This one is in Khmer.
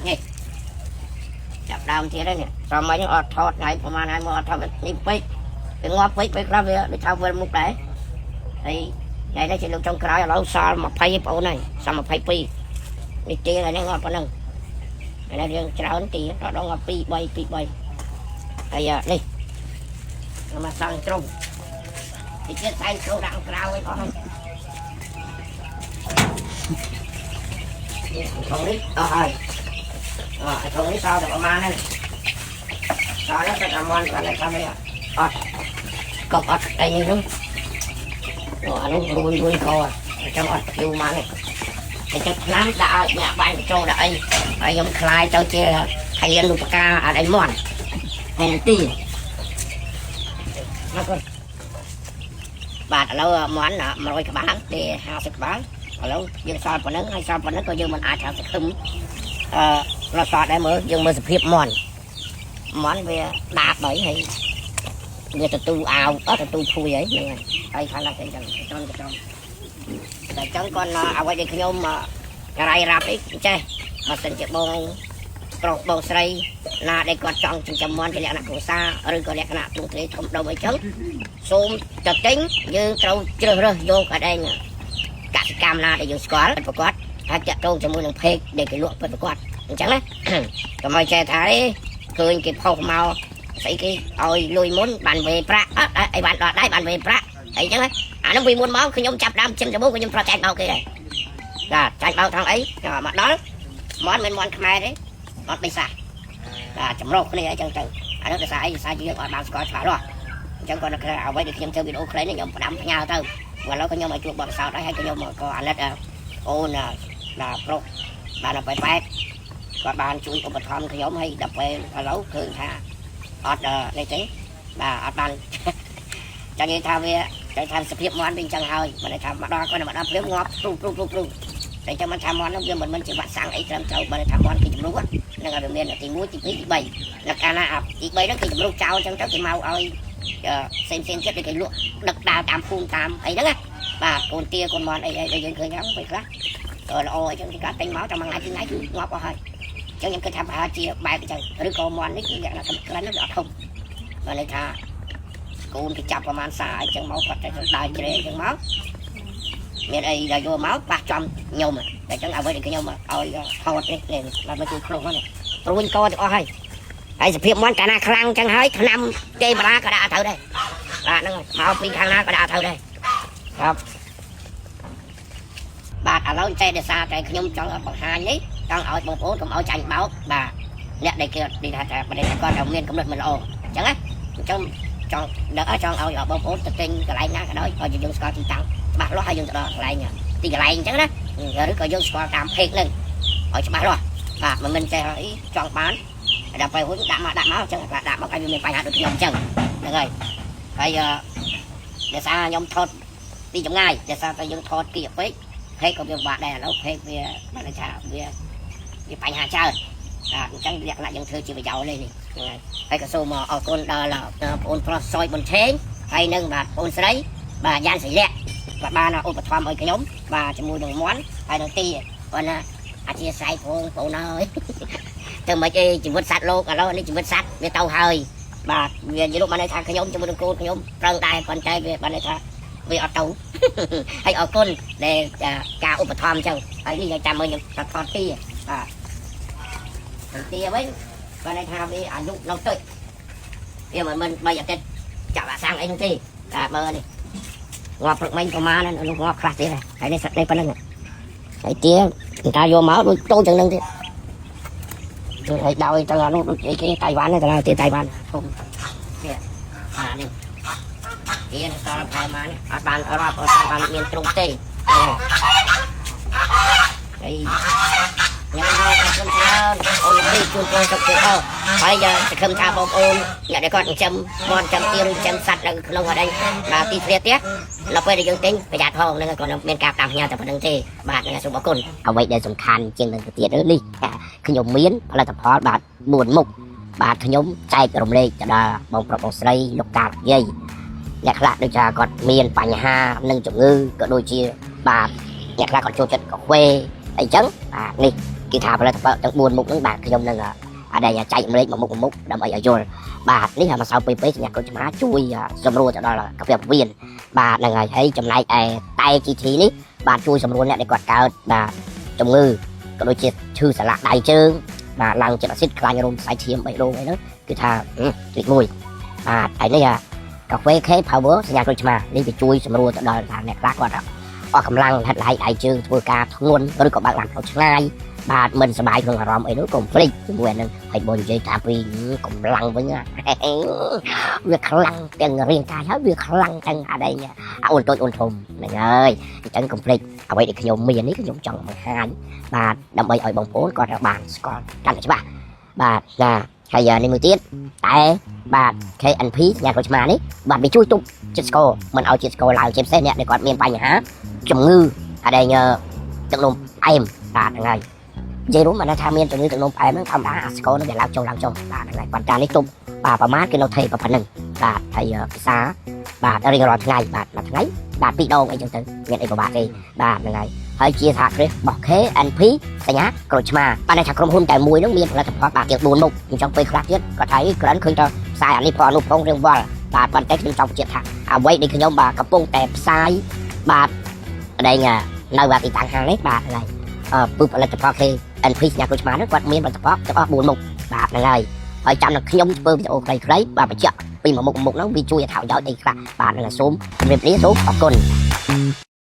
នេះចាប់ដើមទៀតហើយនេះសម័យនេះអត់ថតថ្ងៃប្រហែលហើយមកអត់ថតនេះពេកវាងាប់ពេកពេលខ្លះវាដូចថាវិលមុខដែរហើយថ្ងៃនេះជាលោកចុងក្រោយឥឡូវសល់20បងប្អូនហើយសល់22នេះទៀហើយនេះងាប់ប៉ុណ្ណឹងហើយនេះយើងច្រើនទីដល់ងាប់2 3ហើយនេះមកសង់ត្រង់ទីទៀតតែចូលដាក់ក្រៅឲ្យអស់ហើយធំនេះអស់ហើយធំនេះសល់តែប្រហែលហ្នឹងសល់នេះតែប្រហែលគាត់តែថាអត់កប់អត់អីនេះហ្នឹងអានោះរួយកចាំអត់យូរមកនេះតែចិត្តខ្លាំងដាក់ឲ្យអ្នកបាញ់បញ្ចូលដាក់អីហើយខ្ញុំខ្លាយទៅជាខៀនឧបការអត់អីមាន់ហើយទីមកគាត់បាទឥឡូវមាន់100ក្បាលទេ50ក្បាលឥឡូវយើងសល់ប៉ុណ្ណឹងហើយសល់ប៉ុណ្ណឹងក៏យើងមិនអាចថាសង្ឃឹមរត់សល់ដែរមើលយើងមើលសភាពមាន់វាដាបហើយវាទទួលអាវទទួលភួយហ្នឹងហើយខាងណាគេចឹងចំតែចឹងគាត់អ្វីដែលខ្ញុំរាយរាប់អីចេះបើសិនជាបងប្រុសបងស្រីណាដែលគាត់ចង់ចិញ្ចឹមមាន់ជាលក្ខណៈគ្រួសារឬក៏លក្ខណៈទូទៅធំដុំអីចឹងសូមទៅទិញយើងត្រូវជ្រើសរើសយកអត់ឯងកសិកម្មណាដែលយើងស្គាល់ប្រកបហើយចាក់ចូលជាមួយនឹងភេកដែលគេលក់ពិតប្រកបអញ្ចឹងណាកុំឲ្យចេះថាឃើញគេផុសមកស្អីគេឲ្យលុយមុនបានវេប្រាក់អីបានដល់ដែរបានវេប្រាក់អីចឹងណាអានោះពីមុនមកខ្ញុំចាប់ដើមចិនដំបូងខ្ញុំប្រត់ចែកបោកគេដែរបាទចែកបោកថងអីមកដល់មាន់មិនមាន់ខ្មែរទេអត់បិសាបាទចម្រុះគ្នាអីចឹងទៅអានោះភាសាអីភាសាយើងអត់បានស្គាល់ច្បាស់លាស់អញ្ចឹងគាត់នៅអ្វីដែលខ្ញុំធ្វើវីដេអូខ្លីនេះខ្ញុំផ្ដាំផ្ញើទៅឥឡូវក៏ខ្ញុំឲ្យជួបបទពិសោធន៍ដែរហើយខ្ញុំក៏អាណិតអូនបាទប្រុសបានទៅបែបគាត់បានជួយឧបត្ថម្ភខ្ញុំហើយដល់ពេលឥឡូវឃើញថាអត់នេះទេបាទអត់បានចាំនិយាយថាវាតែថាសភាពមាន់វិញចឹងហើយមិនថាមកដល់គាត់មកដល់ព្រាមងាប់ព្រុសតែចាំមិនថាមាន់នោះវាមិនជាវ៉ាក់សាំងអីត្រឹមត្រូវបើថាមាន់គេជំរុះហ្នឹងហើយវាមានទី1ទី2ទី3ដល់កាលណាទី3ហ្នឹងគេជំរុះចោលចឹងទៅគេមកឲ្យផ្សេងទៀតគេលក់ដឹកដើរតាមភូមិតាមអីហ្នឹងណាបាទកូនទាកូនមាន់អីយើងឃើញហ្នឹងពេលខ្លះល្អអញ្ចឹងគេកាត់តែមកតែមួយថ្ងៃពីរថ្ងៃគឺងាប់អស់ហើយអញ្ចឹងខ្ញុំគិតថាប្រហែលជាបែបអញ្ចឹងឬក៏មាន់នេះគឺលក្ខណៈក្លិនវាអត់ធំបើន័យថាកូនគេចាប់ប្រហែលសាអញ្ចឹងមកគាត់តែដើរជ្រែអញ្ចឹងមកមានអីដែលយកមកប៉ះចំខ្ញុំតែអញ្ចឹងអ្វីដែលខ្ញុំឲ្យថតនេះដល់មកជួយខ្លួនហ្នឹងព្រួយកទាំងអស់ហើយសភាពមាន់កាលណាខ្លាំងអញ្ចឹងហើយឆ្នាំគេបារាក៏ដាក់ត្រូវដែរបាទហ្នឹងមកពីខាងណាក៏ដាក់ត្រូវដែរครับបាទឥឡូវចេះដោយសារតែខ្ញុំចង់បង្ហាញនេះចង់ឲ្យបងប្អូនកុំឲ្យចាញ់បោកបាទអ្នកដែលគេថាប្រទេសគាត់មានកំណត់មិនល្អអញ្ចឹងណាអញ្ចឹងចង់ឲ្យបងប្អូនទៅទិញកន្លែងណាក៏ដោយឲ្យយើងស្គាល់ទីតាំងច្បាស់លាស់ហើយយើងទៅដល់កន្លែងទីកន្លែងអញ្ចឹងណាឬក៏យើងស្គាល់តាមเพจហ្នឹងឲ្យច្បាស់លាស់បាទមិនចេះអីចង់បានដល់ពេលហួចដាក់មកអញ្ចឹងដាក់មកឲ្យវាមានបញ្ហាដូចខ្ញុំអញ្ចឹងហ្នឹងហើយដោយសារខ្ញុំថតពីចម្ងាយដោយសារតែយើងថតពីពេកเพจក៏វាបាក់ដែរឥឡូវเพจវាបានថាវាបញ្ហាច្រើនអញ្ចឹងលក្ខណៈយើងធ្វើជាប្រយោជន៍នេះហ្នឹងហើយក៏សូមអរគុណដល់បងប្អូនប្រុសសយប៊ុនឆេងហើយនឹងបាទបងស្រីបាទយ៉ានសិលៈបាទបានឧបត្ថម្ភឲ្យខ្ញុំបាទជាមួយនឹងមាន់ហើយនឹងទីគាត់ណាអធិស្ឋានបងប្អូនហើយទៅមិនអីជីវិតសត្វលោកឥឡូវនេះជីវិតសត្វវាទៅហើយបាទវានិយាយលោកបានថាខ្ញុំជាមួយនឹងកូនខ្ញុំប្រឹងដែរប៉ុន្តែវាបានថាវាអត់ទៅហើយអរគុណដែលការឧបត្ថម្ភអញ្ចឹងហើយនេះចាំមើលខ្ញុំថតទីបាទទីវិញបានថាវាអាយុនៅតិចវាមិន3អាទិត្យចាក់វ៉ាក់សាំងអីនោះទេបាទមើលនេះងាប់ព្រឹកមិញប្រមាណនោះងាប់ខ្លះទៀតហើយនេះសត្វនេះប៉ុណ្្នឹងហើយទាតាយកមកដូចតូចចឹងហ្នឹងទៀតជួយឲ្យដោយទៅអានោះដូចគេតៃវ៉ាន់ទៅដល់ទីតៃវ៉ាន់ធំនេះនេះទាសល់ប្រហែលអត់បានរាប់អត់បានមានទ្រុងទេហើយខ្ញុំអរគុណច្រើនអូននេះជួយបងសុខភាពហើយសង្ឃឹមថាបងប្អូនអ្នកដែលគាត់ចិញ្ចឹមមាន់ចិញ្ចឹមទាឬចិញ្ចឹមសត្វនៅក្នុងអីបាទទីធ្លាទៀតដល់ពេលដែលយើងទិញប្រយ័ត្នផងហ្នឹងគាត់មានការតាមផ្ញើតែប៉ុណ្្នឹងទេបាទសូមអរគុណអ្វីដែលសំខាន់ជាងនឹងទៅទៀតនេះខ្ញុំមានផលិតផលបាទ4មុខបាទខ្ញុំចែករំលែកទៅដល់បងប្រុសបងស្រីលោកតាយាយអ្នកខ្លះដូចថាគាត់មានបញ្ហានឹងជំងឺក៏ដូចជាបាទអ្នកខ្លះគាត់ចូលចិត្តកាហ្វេអីចឹងបាទនេះ គេថាផលិតផលទាំង4មុខហ្នឹងបាទខ្ញុំនឹងអត់ដែលចែកម្លេចមួយមុខដើម្បីឲ្យយល់បាទនេះម្សៅពេសញ្ញាក្រូចឆ្មាជួយសម្រួលទៅដល់កាហ្វេពោះវៀនបាទហ្នឹងហើយចំណែកឯតែ GT នេះបាទជួយសម្រួលអ្នកដែលគាត់កើតបាទជំងឺក៏ដូចជាឈឺសន្លាក់ដៃជើងបាទឡើងចិត្តអាស៊ីតខ្លាញ់រោមខ្សែឈាមបេះដូងអីហ្នឹងគឺថាទី1បាទហើយនេះកាហ្វេ K Power សញ្ញាក្រូចឆ្មានេះវាជួយសម្រួលទៅដល់ថាអ្នកខ្លះគាត់អស់កម្លាំងហិតឡៃដៃជើងធ្វើការធ្ងន់ឬក៏បើកឡានផ្លូវឆ្ងាយបាទមិនសบายក្នុងអារម្មណ៍អីនោះកុំភ្លេចជាមួយអានឹងហើយបងនិយាយថាពីកម្លាំងវិញវាខ្លាំងទាំងរាងកាយហើយវាខ្លាំងទាំងអីអូនតូចអូនធំហ្នឹងហើយអញ្ចឹងកុំភ្លេចអ្វីដែលខ្ញុំមាននេះខ្ញុំចង់បង្ហាញបាទដើម្បីឲ្យបងប្អូនគាត់បានស្គាល់កាន់តែច្បាស់បាទណាហើយនេះមួយទៀតតែបាទ KNP សញ្ញាក្រូចឆ្មានេះបាទវាជួយទប់ជាតិស្ករមិនឲ្យជាតិស្ករឡើងជាពិសេសអ្នកដែលគាត់មានបញ្ហាជំងឺអីទឹកនោមផ្អែមបាទហ្នឹងហើយនិយាយរួមមកថាមានជំងឺទឹកនោមផ្អែមហ្នឹងធម្មតាអាស្ករនឹងវាឡើងចុះបាទហ្នឹងហើយប៉ុន្តែនេះទប់បាទប្រមាណគឺនៅថេប៉ុណ្ណឹងបាទហើយភាសាបាទរៀងរាល់ថ្ងៃបាទមួយថ្ងៃបាទ2ដងអីចឹងទៅមានអីពិបាកទេបាទហ្នឹងហើយជាសហគ្រាសរបស់ KNP សញ្ញាក្រូចឆ្មាបាទថាក្រុមហ៊ុនតែមួយហ្នឹងមានផលិតផលបាទជាង4មុខខ្ញុំចង់ពេលខ្លះទៀតគាត់ថាគ្រាន់ឃើញតែផ្សាយអានេះផងនោះផងរៀងវល់បាទប៉ុន្តែខ្ញុំចង់បញ្ជាក់ថាអ្វីដែលខ្ញុំបាទកំពុងតែផ្សាយបាទដែលនៅបាទទីតាំងហាងនេះបាទហ្នឹងហើយពឹសផលិតផល KNP សញ្ញាក្រូចឆ្មាហ្នឹងគាត់មានផលិតផលទាំងអស់4មុខបាទហ្នឹងហើយចាំដល់ខ្ញុំធ្វើវីដេអូខ្លីៗបាទបញ្ជាក់ពីមួយមុខហ្នឹងវាជួយឲ្យថាប្រយោជន៍អីខ្លះបាទហ្នឹងហើយសូមជម្រាបលាសូមអរគុណ